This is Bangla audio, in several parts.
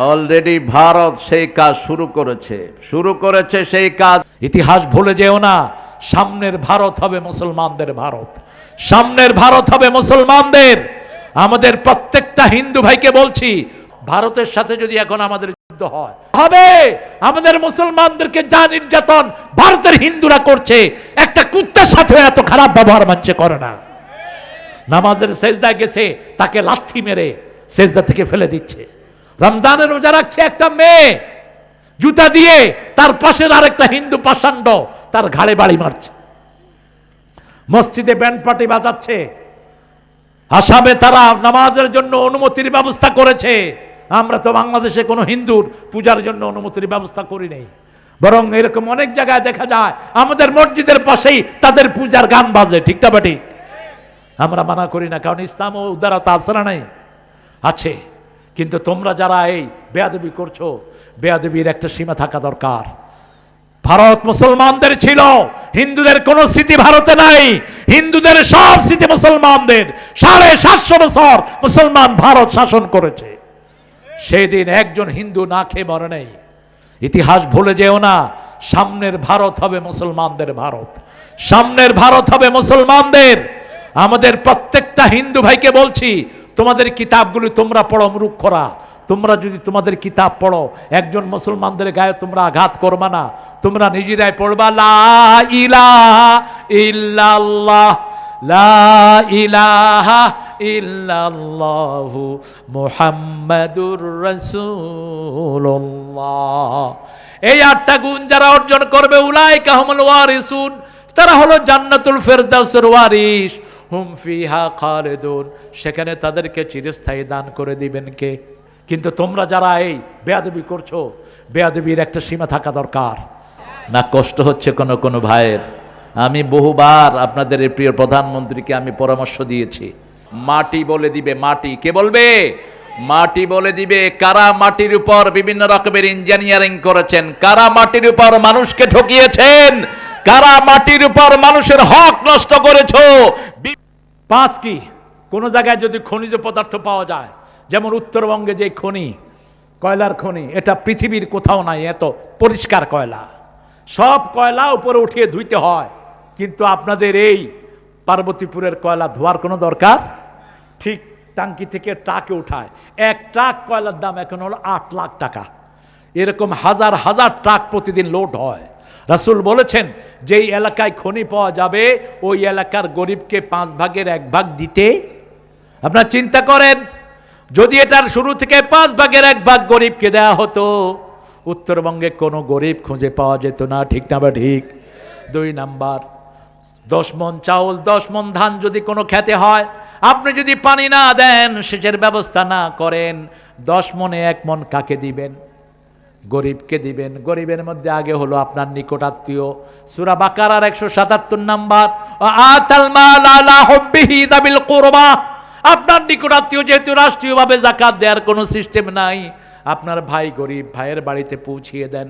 অলরেডি ভারত সেই কাজ শুরু করেছে সেই কাজ। ইতিহাস ভুলে যেও না, সামনের ভারত হবে মুসলমানদের ভারত, সামনের ভারত হবে মুসলমানদের। আমাদের প্রত্যেকটা হিন্দু ভাইকে বলছি, ভারতের সাথে যদি এখন আমাদের যুদ্ধ হয় হবে, আমাদের মুসলমানদেরকে যা নির্যাতন ভারতের হিন্দুরা করছে, একটা কুত্তার সাথে এত খারাপ ব্যবহার মানছে করে না। নামাজের সেজদায় গেছে, তাকে লাথি মেরে সেজদা থেকে ফেলে দিচ্ছে। রমজানের রোজা রাখছে একটা মেয়ে, জুতা দিয়ে তার পাশের আরেকটা হিন্দু পাষাণ্ড তার ঘাড়ে বাড়ি মারছে। মসজিদে ব্যান্ড পার্টি বাজাচ্ছে, আসামে তারা নামাজের জন্য অনুমতির ব্যবস্থা করেছে। আমরা তো বাংলাদেশে কোনো হিন্দুর পূজার জন্য অনুমতির ব্যবস্থা করি নাই, বরং এরকম অনেক জায়গায় দেখা যায় আমাদের মসজিদের পাশেই তাদের পূজার গান বাজে। ঠিক না বাটি? আমরা মানা করি না, কারণ ইসলাম ও উদারতা আসরা নাই আছে। কিন্তু তোমরা যারা এই বেয়াদবি করছো, বেয়াদবির একটা সীমা থাকা দরকার। ভারত মুসলমানদের ছিল, হিন্দুদের কোন স্মৃতি ভারতে নাই। হিন্দুদের সব স্মৃতি মুসলমানদের। 750 বছর মুসলমান ভারত শাসন করেছে, সেদিন একজন হিন্দু না খেয়ে মরে নাই। ইতিহাস ভুলে যেও না, সামনের ভারত হবে মুসলমানদের ভারত, সামনের ভারত হবে মুসলমানদের। আমাদের প্রত্যেকটা হিন্দু ভাইকে বলছি, তোমাদের কিতাবগুলো তোমরা পড়ো মূর্খরা। তোমরা যদি তোমাদের কিতাব পড়ো, একজন মুসলমানদের গায়ে তোমরা আঘাত করবা না, তোমরা নিজেরাই পড়বা লা ইলাহা ইল্লাল্লাহ, লা ইলাহা ইল্লাল্লাহু মুহাম্মাদুর রাসূলুল্লাহ। এই 8টা গুণ যারা অর্জন করবে, উলাইকা হুমুল ওয়ারিসুন, তারা হলো জান্নাতুল ফেরদাউসের ওয়ারিস। হুম ফিহা খালিদুন, সেখানে তাদেরকে চিরস্থায়ী দান করে দিবেন কে? কিন্তু তোমরা যারা এই বেয়াদবি করছো, বেয়াদবির একটা সীমা থাকা দরকার। না কষ্ট হচ্ছে কোনো ভাইয়ের? আমি বহুবার আপনাদের এই প্রিয় প্রধানমন্ত্রীকে আমি পরামর্শ দিয়েছি, মাটি বলে দিবে। মাটি কে বলবে? মাটি বলে দিবে। কারা মাটির উপর বিভিন্ন রকমের ইঞ্জিনিয়ারিং করেছেন, কারা মাটির উপর মানুষকে ঠকিয়েছেন, কারা মাটির উপর মানুষের হক নষ্ট করেছো। 5 কি কোন জায়গায় যদি খনিজ পদার্থ পাওয়া যায়, যেমন উত্তরবঙ্গে যে খনি, কয়লার খনি, এটা পৃথিবীর কোথাও নাই এত পরিষ্কার কয়লা। সব কয়লা উপরে উঠিয়ে ধুইতে হয়, কিন্তু আপনাদের এই পার্বতীপুরের কয়লা ধোয়ার কোনো দরকার, ঠিক টাঙ্কি থেকে ট্রাকে উঠায়। এক ট্রাক কয়লার দাম এখন হলো 8 লাখ টাকা। এরকম হাজার হাজার ট্রাক প্রতিদিন লোড হয়। রাসূল বলেছেন, যেই এলাকায় খনি পাওয়া যাবে ওই এলাকার গরিবকে 5 ভাগের 1 ভাগ দিতে। আপনারা চিন্তা করেন, যদি এটার শুরু থেকে 5 ভাগের 1 ভাগ গরিবকে দেওয়া হতো, উত্তরবঙ্গে কোনো গরিব খুঁজে পাওয়া যেত না। ঠিক না বা ঠিক? 2 নাম্বার, 10 মণ চাউল 10 মণ ধান যদি কোনো খেতে হয়, আপনি যদি পানি না দেন, সেচের ব্যবস্থা না করেন, 10 মণে 1 মণ কাকে দিবেন? গরিবকে দিবেন। গরিবের মধ্যে আগে হলো আপনার নিকট আত্মীয়। সূরা বাকারার 177 নাম্বার, আতাল মাল আলা হুব্বিহি যাবিল কুরবা। আপনার নিকট আত্মীয় যেহেতু রাষ্ট্রীয়ভাবে যাকাত দেওয়ার কোনো সিস্টেম নাই, আপনার ভাই গরিব, ভাইয়ের বাড়িতে পৌঁছিয়ে দেন।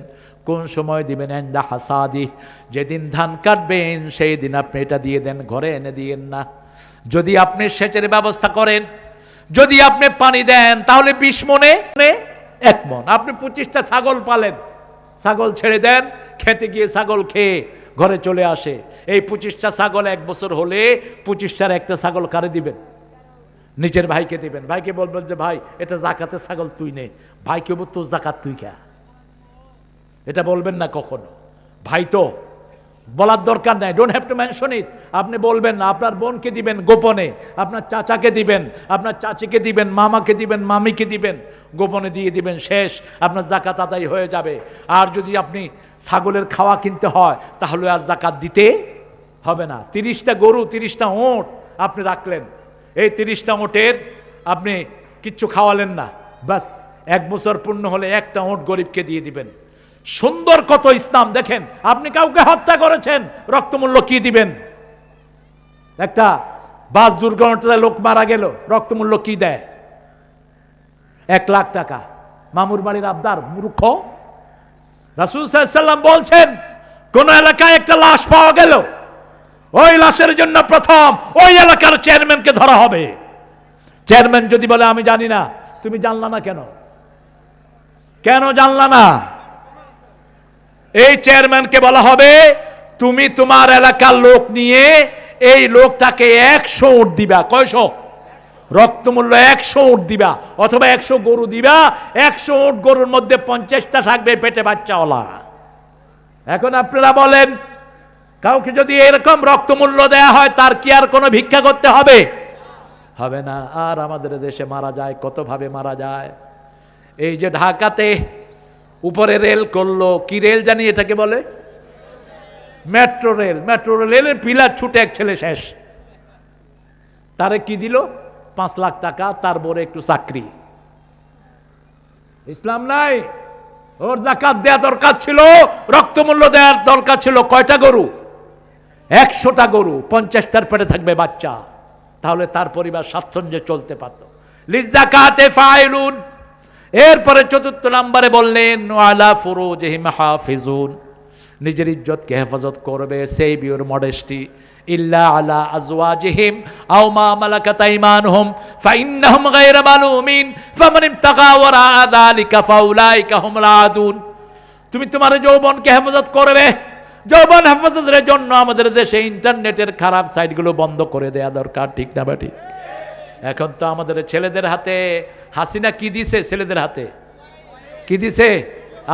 কোন সময় দিবেন? ইনদা হাসাদি, যেদিন ধান কাটবেন সেই দিন আপনি এটা দিয়ে দেন, ঘরে এনে দিয়েন না। যদি আপনি সেচের ব্যবস্থা করেন, যদি আপনি পানি দেন, তাহলে 20 মণে 1 মণ। আপনি 25টা ছাগল পালেন, ছাগল ছেড়ে দেন, খেতে গিয়ে ছাগল খেয়ে ঘরে চলে আসে। এই 25টা ছাগল 1 বছর হলে 25টার একটা ছাগল কারে দিবেন? নিজের ভাইকে দিবেন। ভাইকে বলবেন যে ভাই এটা জাকাতের ছাগল, তুই নে। ভাইকে বলবো তোর জাকাত তুই খা। এটা বলবেন না কখনো। ভাই তো বলার দরকার নাই, don't have to mention it. আপনি বলবেন না, আপনার বোনকে দিবেন গোপনে, আপনার চাচাকে দিবেন, আপনার চাচিকে দিবেন, মামাকে দিবেন, মামিকে দিবেন, গোপনে দিয়ে দিবেন, শেষ, আপনার জাকাত আদায় হয়ে যাবে। আর যদি আপনি ছাগলের খাওয়া কিনতে হয়, তাহলে আর জাকাত দিতে হবে না। 30টা গরু 30টা ওঁট আপনি রাখলেন, এই 30টা ওঁটের আপনি কিচ্ছু খাওয়ালেন না, বাস 1 বছর পূর্ণ হলে 1টা ওঁট গরিবকে দিয়ে দিবেন। সুন্দর কত ইসলাম দেখেন। আপনি কাউকে হত্যা করেছেন, রক্তমূল্য কি দিবেন? একটা বাস দুর্ঘটনায় লোক মারা গেল, রক্তমূল্য কি দেয়? 1 লাখ টাকা। মামুর বাড়ির আবদার মূর্খ। রাসূল সাল্লাল্লাহু আলাইহি ওয়াসাল্লাম বলছেন, কোন এলাকায় একটা লাশ পাওয়া গেল, ওই লাশের জন্য প্রথম ওই এলাকার চেয়ারম্যানকে ধরা হবে। চেয়ারম্যান যদি বলে আমি জানি না, তুমি জানলা না কেন? কেন জানলা না? এই চেয়ারম্যানকে বলা হবে তুমি তোমার এলাকার লোক নিয়ে এই লোকটাকে 100 উট দিবা। কয়শো? রক্তমূল্য 100 উট দিবা, অথবা 100 গরু দিবা। 100 উট গরুর মধ্যে 50টা থাকবে পেটে বাচ্চাওয়ালা। এখন আপনারা বলেন, কাউকে যদি এরকম রক্তমূল্য দেয়া হয় তার কি আর কোনো ভিক্ষা করতে হবে? হবে না। আর আমাদের দেশে মারা যায়, কতভাবে মারা যায়। এই যে ঢাকাতে উপরে রেল করলো, কি রেল জানি এটাকে বলে? Metro rail. মেট্রো রেলের পিলার ছুটে এক ছেলে শেষ। তারে কি দিল? 5 লাখ টাকা, তার বড় একটু চাকরি। ইসলাম নাই। ওর যাকাত দেওয়া দরকার ছিল, রক্তমূল্য দেওয়ার দরকার ছিল। কয়টা গরু? 100টা গরু, 50টার পেটে থাকবে বাচ্চা, তাহলে তার পরিবার স্বাচ্ছন্দ্যে চলতে পারত। লিজাকাতে ফাইলুন। এরপরে 4 নম্বরে বললেন ওয়ালা ফুরুজিহিম হাফিজুন, নিজের ইজ্জতকে হেফাজত করবে, সেভ ইউর মডেস্টি, ইল্লা আলা আজওয়াজিহিম আও মা মালাকাত আইমানুহুম ফাইন্নাহুম গায়রা মালুমিন ফামান ইবতাগা ওয়ারা যালিকা ফাউলাইকা হুমুল আদুন। তুমি তোমার যৌবনকে হেফাজত করবে। যৌবন হেফাজতের জন্য আমাদের দেশে ইন্টারনেটের খারাপ সাইটগুলো বন্ধ করে দেয়া দরকার, ঠিক না বাটি? এখন তো আমাদের ছেলেদের হাতে হাসিনা কি দিছে? ছেলেদের হাতে কি দিছে?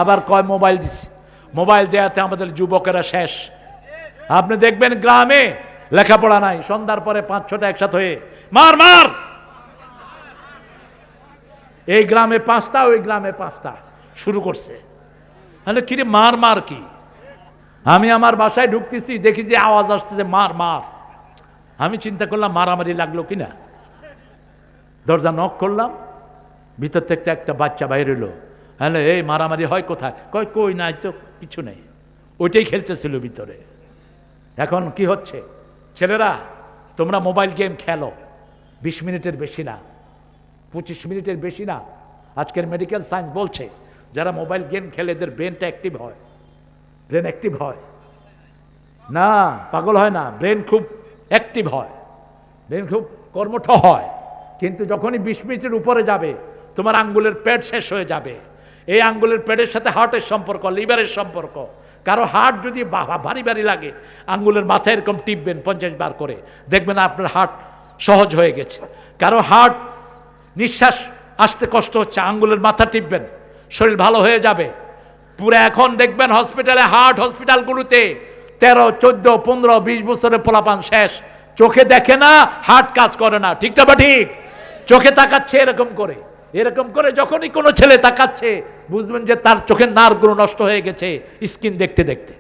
আবার কয় মোবাইল দিছে। মোবাইল দেয়াতে আমাদের যুবকেরা শেষ। আপনি দেখবেন গ্রামে লেখাপড়া নাই, সন্ধ্যার পরে 5-6টা একসাথে হয়ে মার মার। এই গ্রামে 5টা, ওই গ্রামে 5টা শুরু করছে। তাহলে কি রে মার মার কি? আমি আমার বাসায় ঢুকতেছি, দেখি যে আওয়াজ আসতেছে মার মার। আমি চিন্তা করলাম মারামারি লাগলো কিনা। দরজা নক করলাম, ভিতর থেকে একটা বাচ্চা বাইরে এলো। হ্যালো, এই মারামারি হয় কোথায়? কই নাই তো, কিছু নেই। ওইটাই খেলতেছিল ভিতরে। এখন কি হচ্ছে? ছেলেরা তোমরা মোবাইল গেম খেলো, 20 মিনিটের বেশি না, 25 মিনিটের বেশি না। আজকের মেডিকেল সায়েন্স বলছে যারা মোবাইল গেম খেলে এদের ব্রেনটা অ্যাক্টিভ হয়। ব্রেন অ্যাক্টিভ হয় না, পাগল হয় না, ব্রেন খুব অ্যাক্টিভ হয়, ব্রেন খুব কর্মঠ হয়। কিন্তু যখনই 20 মিনিটের উপরে যাবে তোমার আঙ্গুলের পেট শেষ হয়ে যাবে। এই আঙ্গুলের পেটের সাথে হার্টের সম্পর্ক, লিভারের সম্পর্ক। কারো হার্ট যদি ভারী ভারী লাগে, আঙ্গুলের মাথায় এরকম টিপবেন 50 বার করে, দেখবেন আপনার হার্ট সহজ হয়ে গেছে। কারো হার্ট নিঃশ্বাস আসতে কষ্ট হচ্ছে, আঙ্গুলের মাথা টিপবেন, শরীর ভালো হয়ে যাবে পুরো। এখন দেখবেন হসপিটালে, হার্ট হসপিটালগুলোতে 13, 14, 15, 20 বছরের পোলাপান শেষ। চোখে দেখে না, হার্ট কাজ করে না, ঠিক না বা ঠিক? চোখে তাকাচ্ছে এরকম করে, এরকম করে। যখনই কোনো ছেলে তাকাচ্ছে বুঝবেন যে তার চোখের নার্ভগুলো নষ্ট হয়ে গেছে স্কিন দেখতে দেখতে।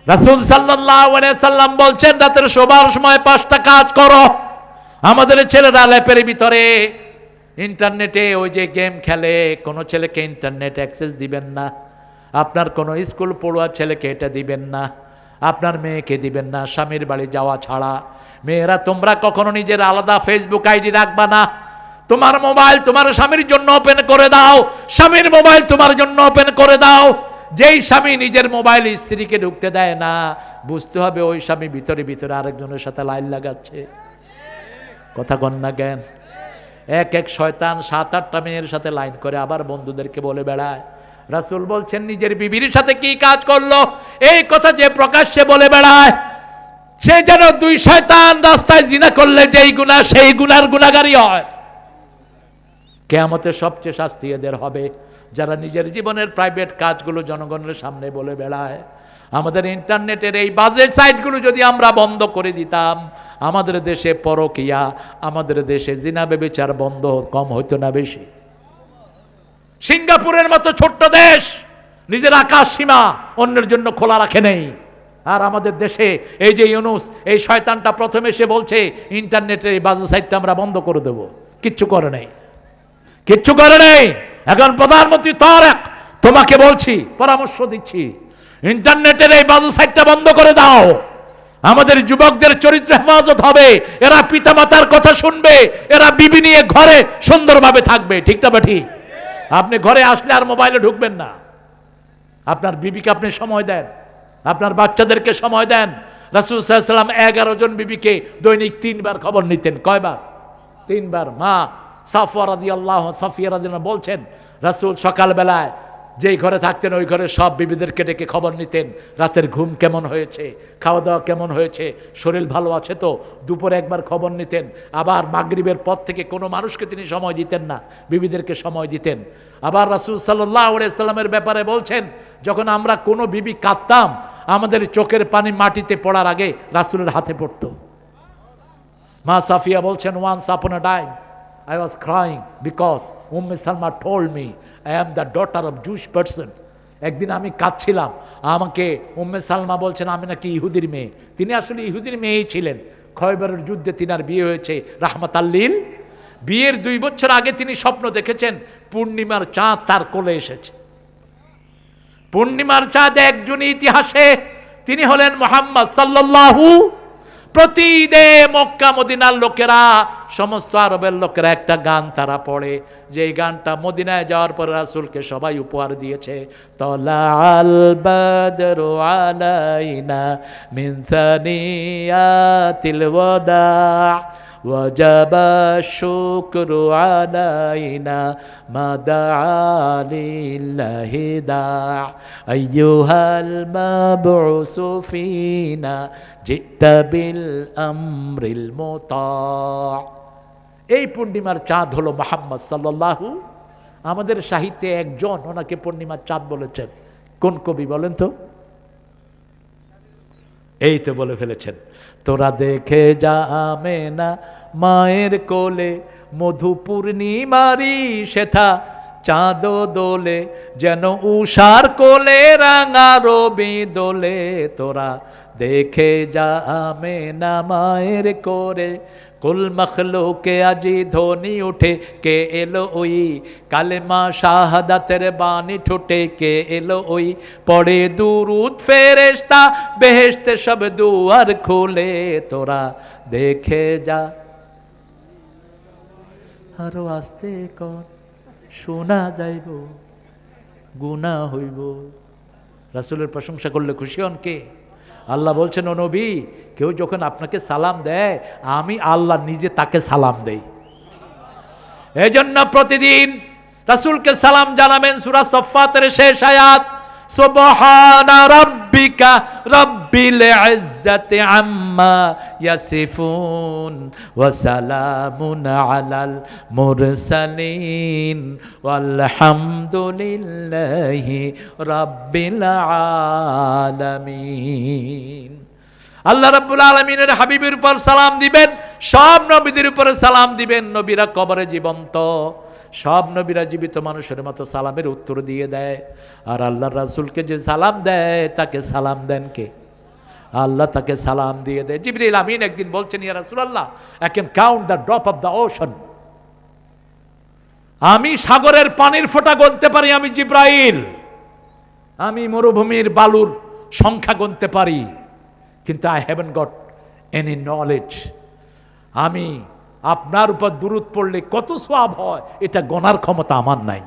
রাসূল সাল্লাল্লাহু আলাইহি সাল্লাম বলছেন রাতের শোবার সময় 5টা কাজ করো। আমাদের ছেলেরা ল্যাপের ভিতরে ইন্টারনেটে ওই যে গেম খেলে। কোনো ছেলেকে ইন্টারনেট অ্যাক্সেস দিবেন না। আপনার কোনো স্কুল পড়ুয়া ছেলেকে এটা দিবেন না, আপনার মেয়েকে দিবেন না, স্বামীর বাড়ি যাওয়া ছাড়া। মেয়েরা তোমরা কখনো নিজের আলাদা ফেসবুক আইডি রাখবা না। তোমার মোবাইল তোমার স্বামীর জন্য ওপেন করে দাও, স্বামীর মোবাইল তোমার জন্য ওপেন করে দাও। যেই স্বামী নিজের মোবাইল স্ত্রীকে ঢুকতে দেয় না, বুঝতে হবে ওই স্বামী ভিতরে ভিতরে আরেকজনের সাথে লাইন লাগাচ্ছে। কথা কন না জ্ঞান? এক শয়তান 7-8টা মেয়ের সাথে লাইন করে, আবার বন্ধুদেরকে বলে বেড়ায়। রাসূল বলছেন নিজের বিবির সাথে কি কাজ করলো এই কথা যে প্রকাশ্যে বলে বেড়ায়, সে যেন 2 শয়তান রাস্তায় জিনা করলে যেই গুনাহ সেই গুনার গুনাহগারী হয়। কিয়ামতে সবচেয়ে শাস্তি এদের হবে যারা নিজের জীবনের প্রাইভেট কাজগুলো জনগণের সামনে বলে বেড়ায়। আমাদের ইন্টারনেটের এই বাজে সাইটগুলো যদি আমরা বন্ধ করে দিতাম, আমাদের দেশে পরকিয়া, আমাদের দেশে জিনা ব্যভিচার বন্ধ কম হইতো না বেশি? সিঙ্গাপুরের মতো ছোট্ট দেশ নিজের আকাশ সীমা অন্যের জন্য খোলা রাখে নেই। আর আমাদের দেশে এই যে ইউনূস, এই শয়তানটা প্রথমে এসে বলছে ইন্টারনেটের এই বাজে সাইটটা আমরা বন্ধ করে দেব, কিচ্ছু করে নেই, কিচ্ছু করে নেই। এখন প্রধানমন্ত্রী তারেক তোমাকে বলছি, পরামর্শ দিচ্ছি, ইন্টারনেটের এই বাজে সাইটটা বন্ধ করে দাও। আমাদের যুবকদের চরিত্র হেফাজত হবে, এরা পিতামাতার কথা শুনবে, এরা বিবি নিয়ে ঘরে সুন্দরভাবে থাকবে, ঠিক না ঠিক? আপনি ঘরে আসলে আর মোবাইলে ঢুকবেন না। আপনার বিবিকে আপনি সময় দেন, আপনার বাচ্চাদেরকে সময় দেন। রাসূল সাল্লাল্লাহু আলাইহি ওয়াসাল্লাম 11 জন বিবিকে দৈনিক 3 বার খবর নিতেন। কয়বার? 3 বার। মা সাফিয়া রাদিয়াল্লাহু বলছেন রাসূল সকালবেলায় যেই ঘরে থাকতেন ওই ঘরে সব বিবিদেরকে ডেকে খবর নিতেন, রাতের ঘুম কেমন হয়েছে, খাওয়া দাওয়া কেমন হয়েছে, শরীর ভালো আছে তো। দুপুরে একবার খবর নিতেন। আবার মাগরিবের পর থেকে কোনো মানুষকে তিনি সময় দিতেন না, বিবিদেরকে সময় দিতেন। আবার রাসূল সাল্লাল্লাহু আলাইহি সাল্লামের ব্যাপারে বলছেন, যখন আমরা কোনো বিবি কাঁদতাম আমাদের চোখের পানি মাটিতে পড়ার আগে রাসূলের হাতে পড়তো। মা সাফিয়া বলছেন, once upon a time I was crying because Salma told me I am the daughter of Jewish person. একদিন আমি কাঁদছিলাম, আমাকে সালমা বলছেন আমি নাকি ইহুদির মেয়ে। তিনি আসলে ইহুদির মেয়েই ছিলেন। খয়বরের যুদ্ধে তিনার বিয়ে হয়েছে রাহমাতাল্লিল। বিয়ের 2 বছর আগে তিনি স্বপ্ন দেখেছেন পূর্ণিমার চাঁদ তার কোলে এসেছে। পূর্ণিমার চাঁদ একজন ইতিহাসে তিনি হলেন মুহাম্মদ সাল্লাল্লাহু। প্রতিদিন মক্কা মদিনার লোকেরা, সমস্ত আরবের লোকেরা একটা গান তারা পড়ে, যে গানটা মদিনায় যাওয়ার পর রাসূলকে সবাই উপহার দিয়েছে। তলাআল বাদরু আলাইনা মিন সানিয়াতিল ওয়াদা ওয়াজাবা শুকরু আলাইনা মা দাআ লিল্লাহি দাআ আইয়ুহাল মাবউসু ফিনা জিতা বিল আমরিল মুতা'। এই পূর্ণিমার চাঁদ হলো মুহাম্মদ সাল্লাল্লাহু। আমাদের সাহিত্যে একজন ওনাকে পূর্ণিমার চাঁদ বলেছেন। কোন কবি বলেন তো? এই তো বলে ফেলেছেন, তোরা দেখে যা আমেনা মায়ের কোলে মধু পূর্ণিমারি সেথা চাঁদ দোলে যেন উষার কোলে রাঙা রবি দোলে। তোরা দেখে যা আমেনা মায়ের কোলে কুল মখলুকে আজি ধ্বনি উঠে কে এলো ওই কালেমা শাহাদাতের বাণী ঠোঁটে কে এলো ওই পড়ে দুরুদ ফেরেশতা বেহেশতে সব দুয়ার খুলে। তোরা দেখে যা, আরো আস্তে কর শোনা যাইব গুনাহ হইব। রাসূলের প্রশংসা করলে খুশি হন কে? আল্লাহ বলছেন, ও নবী, কেউ যখন আপনাকে সালাম দেয় আমি আল্লাহ নিজে তাকে সালাম দেই। এই জন্য প্রতিদিন রাসূলকে সালাম জানাবেন। সূরা সাফফাতের শেষ আয়াত, সুবহানা রাব্বিকা রাব্বিল ইজ্জাতি আম্মা ইয়াসিফুন ওয়া সালামুন আলাল মুরসালিন ওয়ালহামদুলিল্লাহি রাব্বিল আলামিন। আল্লাহ রাব্বুল আলামিনের হাবিবের উপর সালাম দিবেন, সব নবীদের উপরে সালাম দিবেন। নবীরা কবরে জীবন্ত, সব নবীরা জীবিত মানুষের মতো সালামের উত্তর দিয়ে দেয়। আর আল্লাহর রাসূলকে যে সালাম দেয় তাকে সালাম দেন কে? আল্লাহ তাকে সালাম দিয়ে দেয়। জিবরিল আমিন একদিন বলছেন, ইয়া রাসূলুল্লাহ, I can count the drop of the ocean. আমি সাগরের পানির ফোঁটা গুনতে পারি, আমি জিব্রাইল। আমি মরুভূমির বালুর সংখ্যা গুনতে পারি, কিন্তু I haven't got any knowledge. আমি আপনার উপর দুরূদ পড়লে কত সওয়াব হয় এটা গণার ক্ষমতা আমার নাই।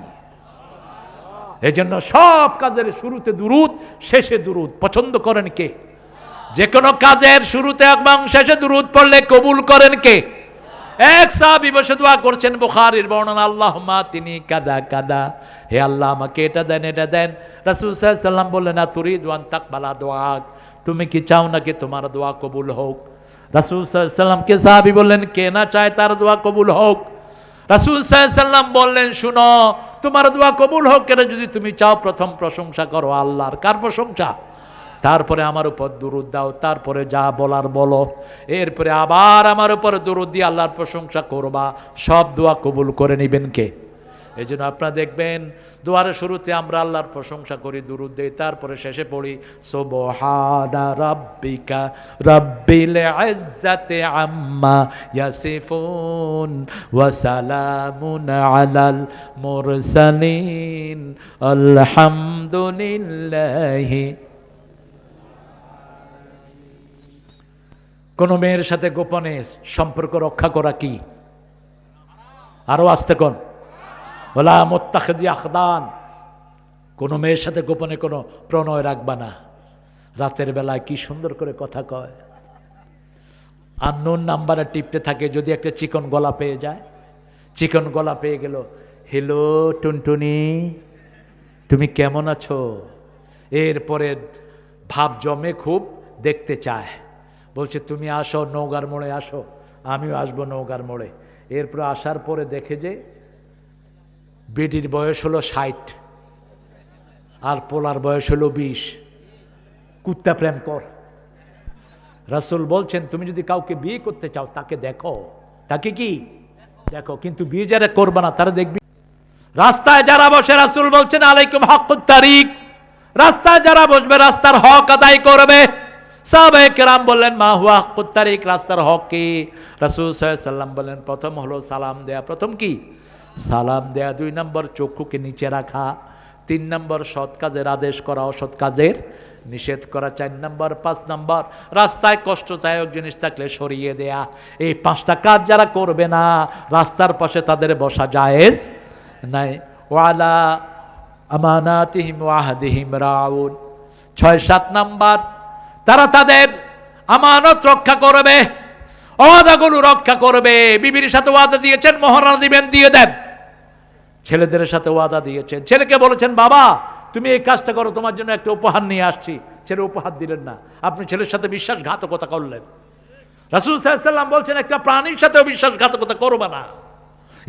এজন্য সব কাজের শুরুতে দুরূদ, শেষে দুরূদ। পছন্দ করেন কে? যে কোনো কাজের শুরুতে এবং শেষে দুরূদ পড়লে কবুল করেন কে? এক সাহাবী বসে দোয়া করছেন, বুখারীর বর্ণনা, আল্লাহুম্মা তিনি কাদা কাদা, হে আল্লাহ আমাকে এটা দেন এটা দেন। রাসূল সাল্লাল্লাহু আলাইহি ওয়াসাল্লাম বললেন, তুরিদু আন তাকবালা দুআক, তুমি কি চাও না কি তোমার দোয়া কবুল হোক? রাসূল সাল্লাল্লাহু আলাইহি ওয়াসাল্লামকে সাহাবী বললেন, কে না চায় তার দোয়া কবুল হোক? রাসূল সাল্লাল্লাহু আলাইহি ওয়াসাল্লাম বললেন, শুনো, তোমার দোয়া কবুল হোক কেন যদি তুমি চাও প্রথম প্রশংসা করো আল্লাহর। কার প্রশংসা? তারপরে আমার উপর দুরূদ দাও, তারপরে যা বলার বলো, এরপরে আবার আমার উপর দুরূদ দিয়ে আল্লাহর প্রশংসা করবা। সব দোয়া কবুল করে নেবেন কে? এই জন্য আপনারা দেখবেন দোয়ারের শুরুতে আমরা আল্লাহর প্রশংসা করি, দুরূদ দেই, তারপরে শেষে পড়ি সুবহানা রাব্বিকা রাব্বিল ইজ্জাতি আম্মা ইয়াসিফুন ওয়া সালামুন আলাল মুরসালিন আলহামদুলিল্লাহি। কোন মেয়ের সাথে গোপনে সম্পর্ক রক্ষা করা কি? আরো আস্তে কোন, ওলা মুত্তাখিজি আখদান, কোনো মেয়ের সাথে গোপনে কোনো প্রণয় রাখবা না। রাতের বেলায় কি সুন্দর করে কথা কয়, আননোন নাম্বারে টিপতে থাকে, যদি একটা চিকন গলা পেয়ে যায়, চিকন গলা পেয়ে গেল, হ্যালো টুনটুনি, তুমি কেমন আছো? এরপরে ভাব জমে, খুব দেখতে চায়, বলছে তুমি আসো নওগাঁর মোড়ে আসো, আমিও আসবো নওগাঁর মোড়ে। এরপর আসার পরে দেখে যে বেডির বয়স হলো 60 আর পোলার বয়স হলো 20। কুত্তা প্রেম কর। রাসূল বলছেন তুমি যদি কাউকে বিয়ে করতে চাও তাকে দেখো, তাকে কি দেখো, কিন্তু বিয়ে যারা করবে না তারা দেখবি। রাস্তায় যারা বসে, রাসূল বলছেন আলাইকুম হাক্কুত তারিক, রাস্তায় যারা বসবে রাস্তার হক আদায় করবে। সাহাবায়ে কেরাম বললেন মা হুয়া হাক্কুত তারিক, রাস্তার হক কি? রাসূল সাল্লাল্লাহু আলাইহি ওয়াসাল্লাম বললেন প্রথম হলো সালাম দেয়া। প্রথম কি? সালাম দেয়া। 2 নম্বর চক্ষুকে নিচে রাখা। 3 নম্বর সৎ কাজের আদেশ করা, অসৎ কাজের নিষেধ করা। 4 নম্বর 5 নম্বর রাস্তায় কষ্টদায়ক জিনিস থাকলে সরিয়ে দেয়া। এই 5টা কাজ যারা করবে না রাস্তার পাশে তাদের বসা জায়েজ নাই। ওয়ালা আমানাতিহিম ওয়াহদিহিম রাউন। 6-7 নম্বর তারা তাদের আমানত রক্ষা করবে, ওয়াদাগুলো রক্ষা করবে। বিবির সাথে ওয়াদা দিয়েছেন, মোহরানা দিবেন, দিয়ে দেন। ছেলেদের সাথে ওয়াদা দিয়েছেন, ছেলেকে বলেছেন বাবা তুমি এই কাজটা করো, তোমার জন্য একটা উপহার নিয়ে আসছি, ছেলে উপহার দিলেন না, আপনি ছেলের সাথে বিশ্বাসঘাতকতা করলেন। রাসূল সাল্লাল্লাহু আলাইহি ওয়াসাল্লাম বলছেন একটা প্রাণীর সাথেও বিশ্বাসঘাতকতা করবে না।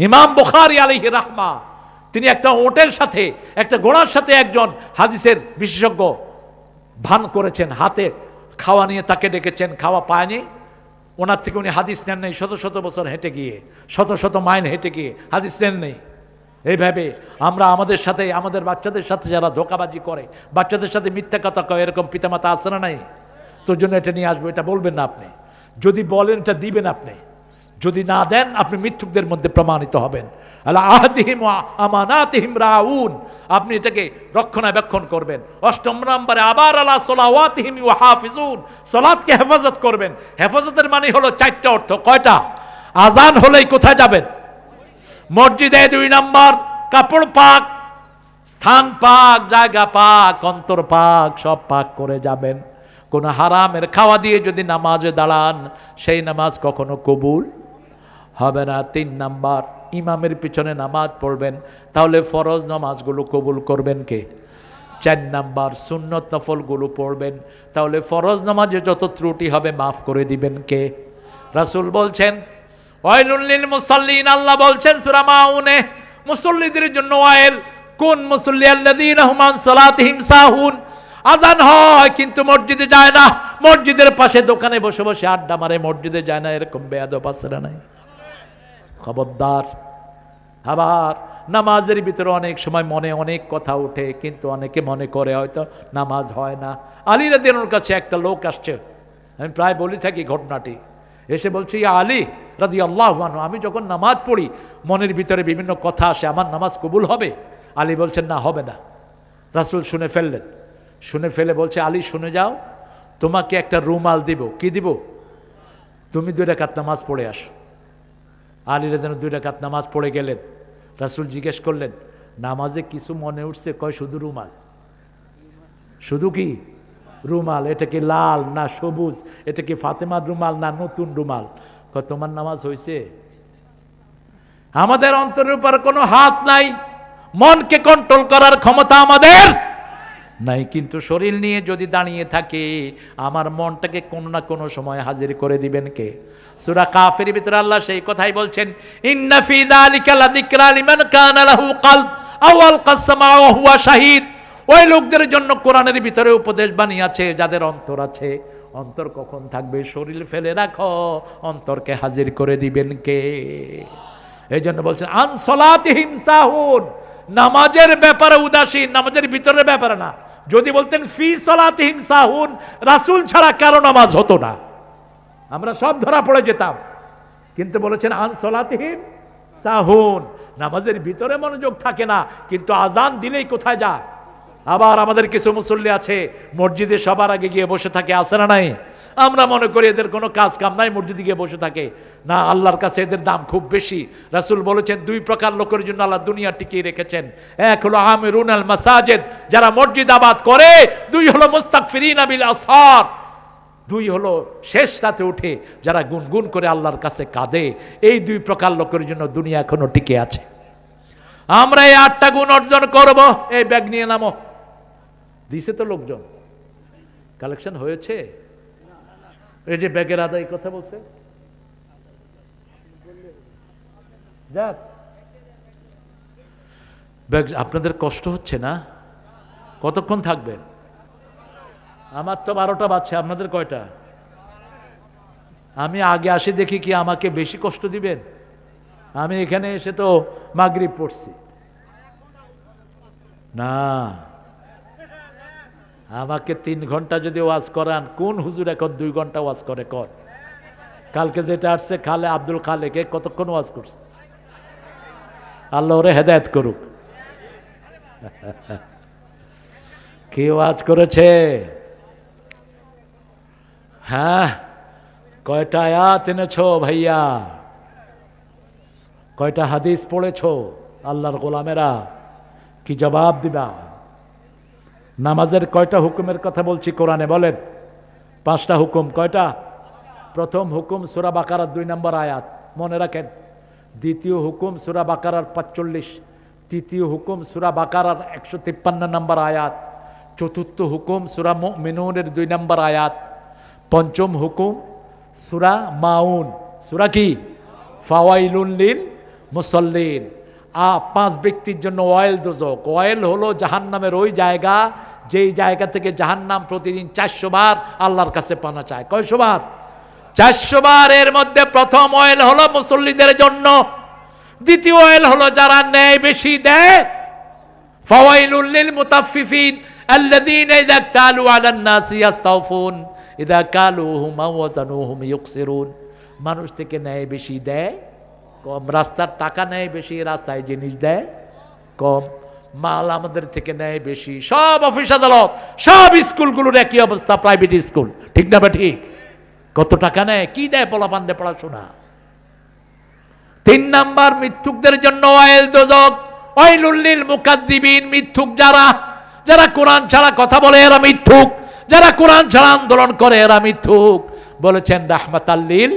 ইমাম বুখারী আলাইহি রাহমা তিনি একটা ওটের সাথে, একটা ঘোড়ার সাথে একজন হাদিসের বিশেষজ্ঞ ভান করেছেন, হাতে খাওয়া নিয়ে তাকে ডেকেছেন, খাওয়া পায়নি, ওনার থেকে উনি হাদিস নেন নেই, শত শত বছর হেঁটে গিয়ে, শত শত মাইল হেঁটে গিয়ে হাদিস নেন নেই। এইভাবে আমরা আমাদের সাথে, আমাদের বাচ্চাদের সাথে যারা ধোঁকাবাজি করে, বাচ্চাদের সাথে মিথ্যা কথা কয়, এরকম পিতামাতা আছে না নাই? তোর জন্য এটা নিয়ে আসবো, এটা বলবেন না আপনি, যদি বলেন এটা দিবেন আপনি, যদি না দেন আপনি মিথ্যুকদের মধ্যে প্রমাণিত হবেন। আলা আহদিহিম ওয়া আমানাতিহিম রাউন, আপনি এটাকে রক্ষণাবেক্ষণ করবেন। 8 নম্বরে আবার আলা সলাওয়াতিহিম ওয়া হাফিজুন, সালাতকে হেফাজত করবেন। হেফাজতের মানে হলো 4টা অর্থ। কয়টা? আজান হলেই কোথায় যাবেন? মসজিদে। 2 নম্বর কাপড় পাক, স্থান পাক, জায়গা পাক, অন্তর পাক, সব পাক করে যাবেন। কোন হারামের খাওয়া দিয়ে যদি নামাজে দাঁড়ান সেই নামাজ কখনো কবুল হবে না। 3 নম্বর ইমামের পিছনে নামাজ পড়বেন, তাহলে ফরজ নামাজগুলো কবুল করবেন কে? 4 নম্বর সুন্নত নফলগুলো পড়বেন, তাহলে ফরজ নামাজে যত ত্রুটি হবে মাফ করে দিবেন কে? রাসূল বলছেন ওয়াইলুল লিল মুসাল্লিন, আল্লাহ বলছেন সূরা মাউনে মুসল্লিদের জন্য ওয়াইল। কোন মুসল্লি? আল্লাযীনা হুম আন সালাতিহিম সাহুন। আজান হয় কিন্তু মসজিদে যায় না, মসজিদের পাশে দোকানে বসে বসে আড্ডা মারে, মসজিদে যায় না, এরকম বেয়াদব আছে না নাই? খবরদার। আবার নামাজের ভিতরে অনেক সময় মনে অনেক কথা ওঠে, কিন্তু অনেকে মনে করে হয়তো নামাজ হয় না। আলী রাদিয়াল্লাহু আনহুর কাছে একটা লোক আসছে, আমি প্রায় বলি থাকি ঘটনাটি, এসে বলছে ইয়া আলী রাদিয়াল্লাহু আনহু, আমি যখন নামাজ পড়ি মনের ভিতরে বিভিন্ন কথা আসে, আমার নামাজ কবুল হবে? আলী বলছেন না, হবে না। রাসূল শুনে ফেললেন, শুনে ফেলে বলছে আলী শুনে যাও, তোমাকে একটা রুমাল দিব। কি দিব? তুমি 2 রাকাত নামাজ পড়ে আসো। আলী রাদিয়াল্লাহু 2 রাকাত নামাজ পড়ে গেলেন। রাসূল জিজ্ঞেস করলেন নামাজে কিছু মনে উঠছে? কয় শুধু রুমাল। শুধু কি রুমাল? এটা কি লাল না সবুজ? এটা কি ফাতেমার রুমাল না নতুন রুমাল? কয় তোমার নামাজ হয়েছে? আমাদের অন্তরের উপর কোনো হাত নাই, মনকে কন্ট্রোল করার ক্ষমতা আমাদের নাই, কিন্তু শরীর নিয়ে যদি দাঁড়িয়ে থাকে আমার মনটাকে কোনো না কোনো সময় হাজির করে দিবেন কে? সূরা কাফের ভিতরে আল্লাহ সেই কথাই বলছেন, ইন্না ফি যালিকা লাযিকরা লিমান কানা লাহু কলব আও আলকাস সামা ওয়া হুয়া শাহীদ। ওই লোকদের জন্য কোরআনের ভিতরে উপদেশ বাণী আছে যাদের অন্তর আছে। অন্তর কখন থাকবে? শরীর ফেলে রাখো, অন্তরকে হাজির করে দিবেন কে? এই জন্য বলছেন আন সলাতিহিম সাহুন, নামাজের ব্যাপারে উদাসীন, নামাজের ভিতরের ব্যাপারে না। যদি বলতেন ফি সলাতিহিম সাহুন, রাসূল ছাড়া কারো নামাজ হতো না, আমরা সব ধরা পড়ে যেতাম। কিন্তু বলেছেন আন সলাতিহিম সাহুন, নামাজের ভিতরে মনোযোগ থাকে না, কিন্তু আজান দিলেই কোথায় যায়? আবার আমাদের কিছু মুসল্লি আছে মসজিদে সবার আগে গিয়ে বসে থাকে, আছে না নাই? আমরা মনে করি এদের কোনো কাজ কাম নাই, মসজিদে গিয়ে বসে থাকে। না, আল্লাহর কাছে এদের দাম খুব বেশি। রাসূল বলেছেন 2 প্রকার লোকের জন্য আল্লাহ দুনিয়া টিকিয়ে রেখেছেন। এক হলো আমিরুন আল মাসাজিদ, যারা মসজিদ আবাদ করে। 2 হলো মুস্তাগফিরিনা বিল আসহার, 2 হলো শেষ রাতে উঠে যারা গুনগুন করে আল্লাহর কাছে কাঁদে। এই 2 প্রকার লোকের জন্য দুনিয়া এখনো টিকে আছে। আমরা এই 8টা গুণ অর্জন করব। এই ব্যাগ নিয়ে নামো। দিছে তো লোকজন, কালেকশন হয়েছে। এই যে ব্যাগের আদায় কথা বলছে, যাক ব্যাগ। আপনাদের কষ্ট হচ্ছে না? কতক্ষণ থাকবেন? আমার তো 12টা বাজছে, আপনাদের কয়টা? আমি আগে আসি দেখি কি আমাকে বেশি কষ্ট দিবেন? আমি এখানে এসে তো মাগরিব পড়ছি না। আমাকে 3 ঘন্টা যদি ওয়াজ করান, কোন হুজুর এখন 2 ঘন্টা ওয়াজ করে? কর। কালকে যেটা আসছে খালে আব্দুল খালেক, কতক্ষণ ওয়াজ করছে? আল্লাহ ওরে হেদায়েত করুক। কি ওয়াজ করেছে? হ্যাঁ, কয়টা আয়াত এনেছো ভাইয়া? কয়টা হাদিস পড়েছো? আল্লাহর গোলামেরা কি জবাব দিবা? নামাজের কয়টা হুকুমের কথা বলছি কোরআনে? বলেন। 5টা হুকুম। কয়টা? প্রথম হুকুম সূরা বাকারার 2 নম্বর আয়াত, মনে রাখেন। দ্বিতীয় হুকুম সূরা বাকারার 45। তৃতীয় হুকুম সূরা বাকারার 153 নম্বর আয়াত। চতুর্থ হুকুম সূরা মুমিনুনের 2 নম্বর আয়াত। পঞ্চম হুকুম সূরা মাউন। সূরা কি? ফাওয়াইলুন লিল মুসাল্লিন। 5 ব্যক্তির জন্য ওয়াইল দোজক। ওয়াইল হলো জাহান্নামের ওই জায়গা, যেই জায়গা থেকে জাহান্নাম প্রতিদিন 400 বার আল্লাহর কাছে পানা চায়। কয়শো বার? 400 বার। এর মধ্যে প্রথম ওয়াইল হলো মুসল্লিদের জন্য। দ্বিতীয় ওয়াইল হলো যারা ন্যায় বেশি দেয়। ফাওয়াইলুল লিল মুতাফফিফিন আল্লাযীনা ইযা কালু আলান নাসি ইস্তাওফুন ইযা কালুহুম আও ওয়াজানুহুম ইউকসিরুন। মানুষ থেকে ন্যায় বেশি দেয় কম, রাস্তার টাকা নেয় বেশি, রাস্তায় জিনিস দেয় কম, মাল আমাদের থেকে নেয় বেশি। সব অফিস আদালত, সব স্কুলগুলোর একই অবস্থা, প্রাইভেট স্কুল। ঠিক না বা ঠিক? কত টাকা নেয়, কি দেয় পোলাপানদের পড়াশোনা। 3 নাম্বার মিথ্যুকদের জন্য ওয়াইল দোজক। ওয়াইলুল লিল মুকাজ্জিবিন। মিথ্যুক যারা, যারা কোরআন ছাড়া কথা বলে এরা মিথ্যুক, যারা কোরআন ছাড়া আন্দোলন করে এরা মিথ্যুক। বলেছেন রাহমাতাল লিল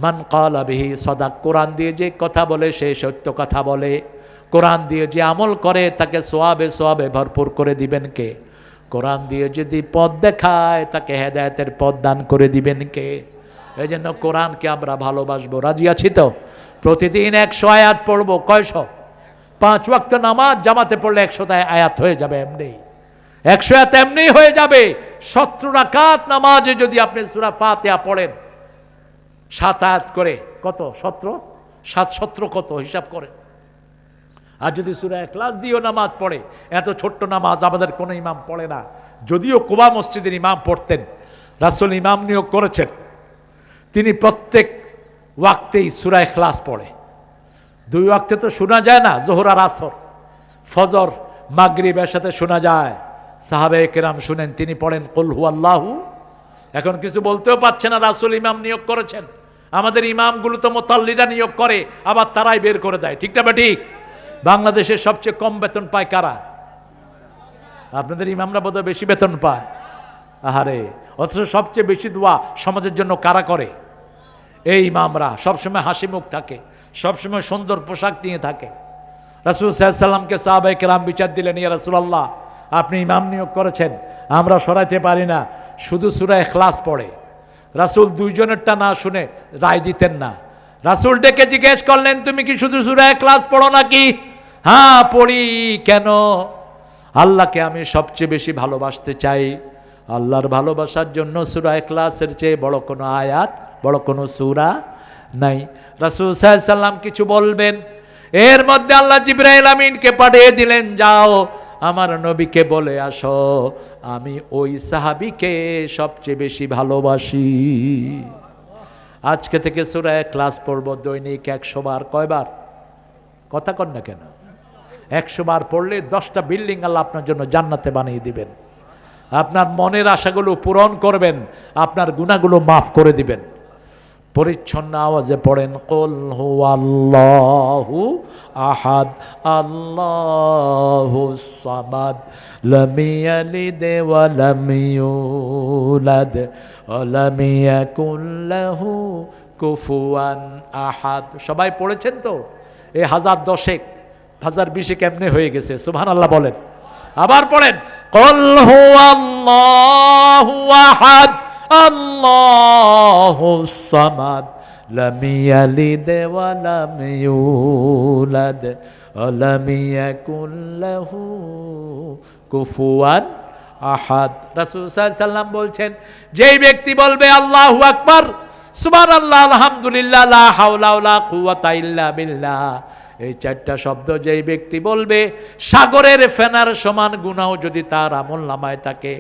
মান ক্বালা বিহি সাদাক। কোরআন দিয়ে যে কথা বলে সে সত্য কথা বলে। কোরআন দিয়ে যে আমল করে তাকে সওয়াবে সওয়াবে ভরপুর করে দিবেন কে? কোরআন দিয়ে যদি পথ দেখায় তাকে হেদায়েতের পথ দান করে দিবেন কে? এই জন্য কোরআনকে আমরা ভালোবাসবো। রাজি আছি তো? প্রতিদিন 100 আয়াত পড়বো। কয়শো? 5 ওয়াক্ত নামাজ জামাতে পড়লে 100 আয়াত হয়ে যাবে এমনি। 100 আয়াত এমনি হয়ে যাবে। 17 রাকাত নামাজে যদি আপনি সূরা ফাতিহা পড়েন 7 আয়াত করে, কত? 17। 7 17 কত? হিসাব করে। আর যদি সূরা ইখলাস দিয়েও নামাজ পড়ে, এত ছোট্ট নামাজ আমাদের কোনো ইমাম পড়ে না। যদিও কুবা মসজিদের ইমাম পড়তেন, রাসূল ইমাম নিয়োগ করেছেন, তিনি প্রত্যেক ওয়াক্তেই সূরা ইখলাস পড়ে। 2 ওয়াক্তে তো শোনা যায় না, যোহর আর আসর, ফজর মাগরিব এর সাথে শোনা যায়। সাহাবায়ে কেরাম শুনেন, তিনি পড়েন কুল হুয়াল্লাহু। এখন কিছু বলতেও পারছে না, রাসূল ইমাম নিয়োগ করেছেন। আমাদের ইমামগুলো তো মুতাল্লিরা নিয়োগ করে, আবার তারাই বের করে দেয়। ঠিক না বা ঠিক? বাংলাদেশের সবচেয়ে কম বেতন পায় কারা? আপনাদের ইমামরা বোধহয় বেশি বেতন পায়। আহারে, অথচ সবচেয়ে বেশি দোয়া সমাজের জন্য কারা করে? এই ইমামরা। সবসময় হাসি মুখ থাকে, সবসময় সুন্দর পোশাক নিয়ে থাকে। রাসূল সাল্লাল্লাহু আলাইহি ওয়াসাল্লামকে সাহাবায়ে কেরাম বিচার দিলেন, ইয়া রাসূলুল্লাহ, আপনি ইমাম নিয়োগ করেছেন, আমরা সরাইতে পারি না, শুধু সূরা ইখলাস পড়ে। রাসূল 2 জনেরটা না শুনে রায় দিতেন না। রাসূল ডেকে জিজ্ঞেস করলেন, তুমি কি শুধু সূরা ইখলাস পড়ো নাকি? হ্যাঁ পড়ি। কেন? আল্লাহকে আমি সবচেয়ে বেশি ভালোবাসতে চাই। আল্লাহর ভালোবাসার জন্য সূরা ইখলাসের চেয়ে বড় কোনো আয়াত, বড় কোনো সূরা নাই। রাসূল সাল্লাল্লাহু আলাইহি ওয়াসাল্লাম কিছু বলবেন, এর মধ্যে আল্লাহ জিবরাইল আমিনকে পাঠিয়ে দিলেন, যাও আমার নবীকে বলে আসো আমি ওই সাহাবীকে সবচেয়ে বেশি ভালোবাসি। আজকে থেকে সূরা ইখলাস পড়ব দৈনিক 100 বার। কয়বার? কথা কন না কেন? 100 বার পড়লে 10টা বিল্ডিং আল্লাহ আপনার জন্য জান্নাতে বানিয়ে দিবেন। আপনার মনের আশাগুলো পূরণ করবেন, আপনার গুনাহগুলো মাফ করে দিবেন। পরিচ্ছন্ন আওয়াজে পড়েন, কুল হুয়াল্লাহু আহাদ আল্লাহুস সামাদ লাম ইয়ালিদ ওয়া লাম ইউলাদ ওয়া লাম ইয়াকুল লাহু কুফুয়ান আহাদ। সবাই পড়েছেন তো? এই 1010 2020 কেমনে হয়ে গেছে, সুবহানাল্লাহ বলেন। আবার পড়েন, কুল হুয়াল্লাহু আহাদ আল্লাহুস সামাদ লাম ইয়ালিদ ওয়া লাম ইউলাদ ওয়া লাম ইয়াকুল লাহু কুফুয়ান আহাদ। রাসূল সাল্লাল্লাহু আলাইহি সাল্লাম বলছেন, যেই ব্যক্তি বলবে আল্লাহু আকবার, সুবহানাল্লাহ, আলহামদুলিল্লাহ, লা হাওলা ওয়ালা কুওয়াতা ইল্লা বিল্লাহ, এই 4টা শব্দ যেই ব্যক্তি বলবে, সাগরের ফেনার সমান গুনাহ যদি তার আমলনামায় থাকে,